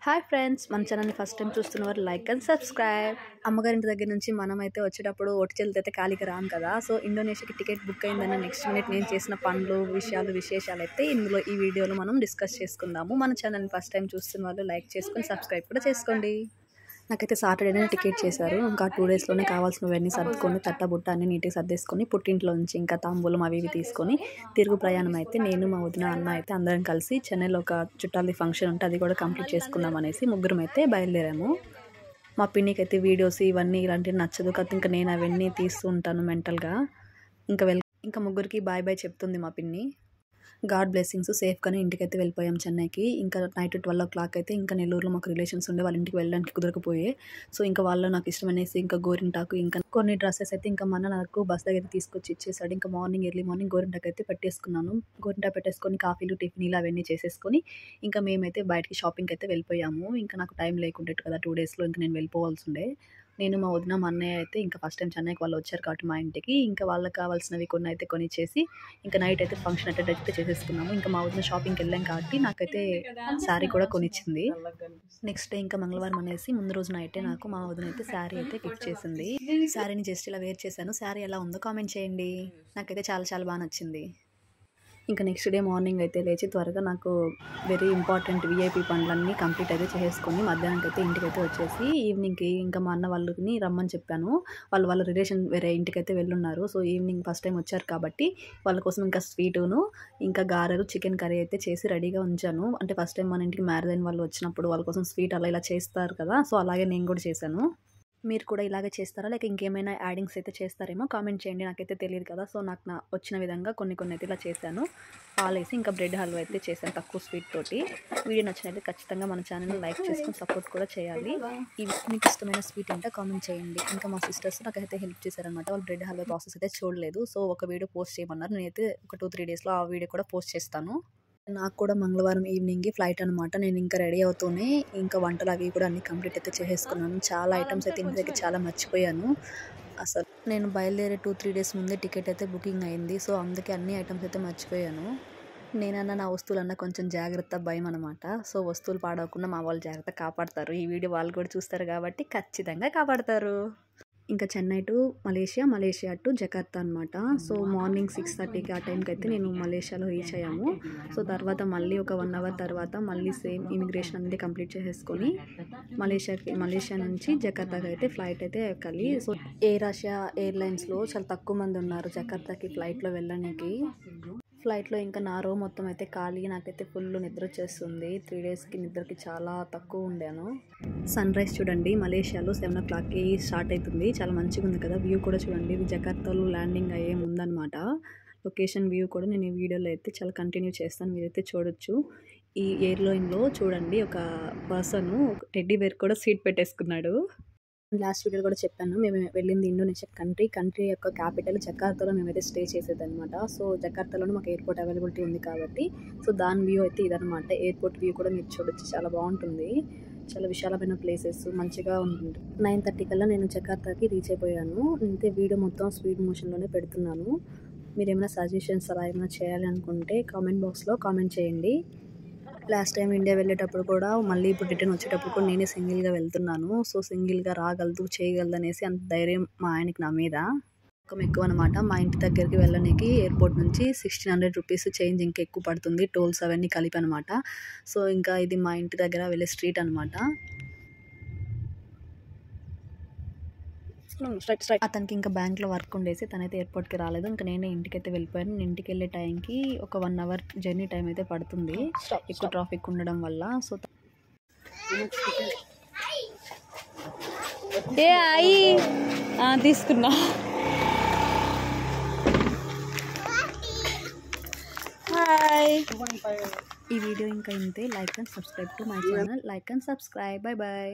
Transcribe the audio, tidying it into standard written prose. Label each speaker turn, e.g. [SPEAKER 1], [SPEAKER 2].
[SPEAKER 1] Hi friends, మన ఛానల్ని first time చూస్తున్నవారు లైక్ అండ్ సబ్స్క్రైబ్. అమ్మగారింటి దగ్గర నుంచి మనమైతే వచ్చేటప్పుడు ఒటిచెలతో ఖాళీగా రాం కదా. సో ఇండోనేషియాకి టికెట్ బుక్ అయిందని నెక్స్ట్ మినిట్ నేను చేసిన పనులు విశేషాలు అయితే ఇందులో ఈ వీడియోలో మనం డిస్కస్ చేసుకుందాము. మన ఛానల్ని ఫస్ట్ టైం చూస్తున్న వాళ్ళు లైక్ చేసుకొని సబ్స్క్రైబ్ కూడా చేసుకోండి. నాకైతే సాటర్డేనే టికెట్ చేశారు. ఇంకా 2 డేస్లోనే కావాల్సినవన్నీ సర్దుకొని తట్టబుట్ట అన్ని నీట్గా సర్దేసుకొని పుట్టింట్లో నుంచి ఇంకా తాంబూలం అవి తీసుకొని తిరుగు ప్రయాణం అయితే నేను మా వదిన అన్న అయితే అందరం కలిసి చెన్నైలో ఒక చుట్టాలది ఫంక్షన్ ఉంటే అది కూడా కంప్లీట్ చేసుకుందాం అనేసి ముగ్గురం అయితే బయలుదేరాము. మా పిన్నికి అయితే వీడియోస్ ఇవన్నీ ఇలాంటివి నచ్చదు కదా, ఇంకా నేను అవన్నీ తీస్తూ ఉంటాను మెంటల్గా. ఇంకా ముగ్గురికి బాయ్ బాయ్ చెప్తుంది మా పిన్ని. గాడ్ బ్లెస్సింగ్స్, సేఫ్గానే ఇంటికైతే వెళ్ళిపోయాం చెన్నైకి. ఇంకా నైట్ 12 o'clock అయితే ఇంకా నెల్లూరులో మాకు రిలేషన్స్ ఉండే వాళ్ళ ఇంటికి వెళ్ళడానికి కుదరకపోయే. సో ఇంకా వాళ్ళు నాకు ఇష్టమనేసి ఇంకా గోరింటాకు ఇంకా కొన్ని డ్రెస్సెస్ అయితే ఇంకా మన నాకు బస్ దగ్గర తీసుకొచ్చి ఇచ్చేసాడు. ఇంకా ఎర్లీ మార్నింగ్ గోరింటాకు అయితే పెట్టేసుకున్నాను. గోరింటాకు పెట్టేసుకొని కాఫీలు టిఫిన్లు అవన్నీ చేసేసుకొని ఇంకా మేమైతే బయటికి షాపింగ్కి అయితే వెళ్ళిపోయాము. ఇంకా నాకు టైం లేకుండేట్టు కదా, 2 డేస్లో ఇంకా నేను వెళ్ళిపోవాల్సి ఉండే. నేను మా వదిన మా అన్నయ్య అయితే ఇంకా ఫస్ట్ టైం చెన్నైకి వాళ్ళు వచ్చారు కాబట్టి మా ఇంటికి ఇంకా వాళ్ళకి కావాల్సినవి కొన్ని అయితే కొనిచ్చేసి ఇంకా నైట్ అయితే ఫంక్షన్ అటెండ్ అయితే చేసేసుకున్నాము. ఇంకా మా వదిన షాపింగ్కి వెళ్ళాం కాబట్టి నాకైతే శారీ కూడా కొనిచ్చింది. నెక్స్ట్ డే ఇంకా మంగళవారం అనేసి ముందు రోజు నైటే నాకు మా వదిన అయితే శారీ అయితే గిఫ్ట్ చేసింది. శారీని జస్ట్ ఇలా వేర్ చేశాను. శారీ ఎలా ఉందో కామెంట్ చేయండి. నాకైతే చాలా చాలా బాగా నచ్చింది. ఇంకా నెక్స్ట్ డే మార్నింగ్ అయితే లేచి త్వరగా నాకు వెరీ ఇంపార్టెంట్ విఐపి పనులన్నీ కంప్లీట్ అయితే చేసుకొని మధ్యాహ్నానికి అయితే ఇంటికైతే వచ్చేసి ఈవినింగ్కి ఇంకా మా అన్న వాళ్ళని రమ్మని చెప్పాను. వాళ్ళ రిలేషన్ వేరే ఇంటికైతే వెళ్ళున్నారు. సో ఈవినింగ్ ఫస్ట్ టైం వచ్చారు కాబట్టి వాళ్ళ కోసం ఇంకా స్వీటును ఇంకా గారెలు చికెన్ కర్రీ అయితే చేసి రెడీగా ఉంచాను. అంటే ఫస్ట్ టైం మన ఇంటికి మ్యారేజ్ అయిన వాళ్ళు వచ్చినప్పుడు వాళ్ళ కోసం స్వీట్ అలా ఇలా చేస్తారు కదా, సో అలాగే నేను కూడా చేశాను. మీరు కూడా ఇలాగే చేస్తారా లేక ఇంకేమైనా యాడింగ్స్ అయితే చేస్తారేమో కామెంట్ చేయండి. నాకైతే తెలియదు కదా, సో నాకు వచ్చిన విధంగా కొన్ని అయితే ఇలా చేశాను. పాలేసి ఇంకా బ్రెడ్ హల్వా అయితే చేశాను తక్కువ స్వీట్ తోటి. వీడియో నచ్చినట్లయితే ఖచ్చితంగా మన ఛానల్ని లైక్ చేసుకొని సపోర్ట్ కూడా చేయాలి. మీకు ఇష్టమైన స్వీట్ అంటే కామెంట్ చేయండి. ఇంకా మా సిస్టర్స్ నాకైతే హెల్ప్ చేశారనమాట. వాళ్ళు బ్రెడ్ హల్వా ప్రాసెస్ అయితే చూడలేదు. సో ఒక వీడియో పోస్ట్ చేయమన్నారు. నేనైతే ఒక 2-3 డేస్లో ఆ వీడియో కూడా పోస్ట్ చేస్తాను. నాకు కూడా మంగళవారం ఈవినింగ్కి ఫ్లైట్ అనమాట. నేను ఇంకా రెడీ అవుతూనే ఇంకా వంటలు అవి కూడా అన్ని కంప్లీట్ అయితే చేసేసుకున్నాను. చాలా ఐటమ్స్ అయితే ఇంటి దగ్గర చాలా మర్చిపోయాను. అసలు నేను బయలుదేరే 2-3 డేస్ ముందే టికెట్ అయితే బుకింగ్ అయింది. సో అందుకే అన్ని ఐటమ్స్ అయితే మర్చిపోయాను. నేనన్నా నా వస్తువులన్నా కొంచెం జాగ్రత్త భయం అనమాట. సో వస్తువులు పాడవకుండా మా వాళ్ళు జాగ్రత్త కాపాడతారు. ఈ వీడియో వాళ్ళు కూడా చూస్తారు కాబట్టి ఖచ్చితంగా కాపాడతారు. ఇంకా Chennai to Malaysia to Jakarta అనమాట. సో మార్నింగ్ 6:30కి ఆ టైంకి అయితే నేను మలేషియాలో రీచ్ అయ్యాము. సో తర్వాత మళ్ళీ ఒక 1 hour తర్వాత మళ్ళీ సేమ్ ఇమిగ్రేషన్ అనేది కంప్లీట్ చేసేసుకొని మలేషియా నుంచి జకార్తాకి అయితే ఫ్లైట్ అయితే ఎక్కాలి. సో ఎయిర్ ఆసియా ఎయిర్లైన్స్లో చాలా తక్కువ మంది ఉన్నారు జకార్తాకి ఫ్లైట్లో వెళ్ళడానికి. ఫ్లైట్లో ఇంకా నా రో మొత్తం అయితే ఖాళీ. నాకైతే ఫుల్ నిద్ర వచ్చేస్తుంది. 3 డేస్కి నిద్రకి చాలా తక్కువ ఉండాను. సన్ రైజ్ చూడండి, మలేషియాలో 7 o'clockకి స్టార్ట్ అవుతుంది. చాలా మంచిగా ఉంది కదా. వ్యూ కూడా చూడండి, ఇది జకార్తాలో ల్యాండింగ్ అయ్యే ముందనమాట. లొకేషన్ వ్యూ కూడా నేను ఈ వీడియోలో అయితే చాలా కంటిన్యూ చేస్తాను, మీరైతే చూడొచ్చు. ఈ ఎయిర్లైన్లో చూడండి ఒక పర్సన్ టెడ్డీ బేర్ కూడా సీట్ పెట్టేసుకున్నాడు. లాస్ట్ వీడియో కూడా చెప్పాను, మేము వెళ్ళింది ఇండోనేషియా కంట్రీ యొక్క క్యాపిటల్ జకార్తాలో మేమైతే స్టే చేసేదనమాట. సో జకార్తాలోనే మాకు ఎయిర్పోర్ట్ అవైలబిలిటీ ఉంది కాబట్టి సో దాని వ్యూ అయితే ఇదనమాట. ఎయిర్పోర్ట్ వ్యూ కూడా మీరు చూడొచ్చు, చాలా బాగుంటుంది. చాలా విశాలమైన ప్లేసెస్ మంచిగా ఉంటుంది. 9:30 కల్లా నేను జకార్తాకి రీచ్ అయిపోయాను. నేనైతే వీడియో మొత్తం స్పీడ్ మోషన్లోనే పెడుతున్నాను. మీరు ఏమైనా సజెషన్స్ అలా ఏమైనా చేయాలి అనుకుంటే కామెంట్ బాక్స్లో కామెంట్ చేయండి. లాస్ట్ టైం ఇండియా వెళ్ళేటప్పుడు కూడా మళ్ళీ ఇప్పుడు రిటర్న్ వచ్చేటప్పుడు కూడా నేనే సింగిల్గా వెళ్తున్నాను. సో సింగిల్గా రాగలదు చేయగలదు అనేసి అంత ధైర్యం మా ఆయనకి నా మీద ఎక్కువ అనమాట. మా ఇంటి దగ్గరికి వెళ్ళడానికి ఎయిర్పోర్ట్ నుంచి 1600 రూపీస్ చేంజ్ ఇంకా ఎక్కువ పడుతుంది, టోల్స్ అవన్నీ కలిపి అనమాట. సో ఇంకా ఇది మా ఇంటి దగ్గర వెళ్ళే స్ట్రీట్ అనమాట. అతనికి ఇంకా బ్యాంక్లో వర్క్ ఉండేసి తనైతే ఎయిర్పోర్ట్కి రాలేదు. ఇంకా నేనే ఇంటికైతే వెళ్ళిపోయాను. నేను ఇంటికి వెళ్ళే టైంకి ఒక 1 hour జర్నీ టైం అయితే పడుతుంది ఎక్కువ ట్రాఫిక్ ఉండడం వల్ల. సో తీసుకున్నా. హాయ్, ఈ వీడియో ఇంకా ఇంతే. Like and subscribe to my channel. Like and subscribe. Bye bye.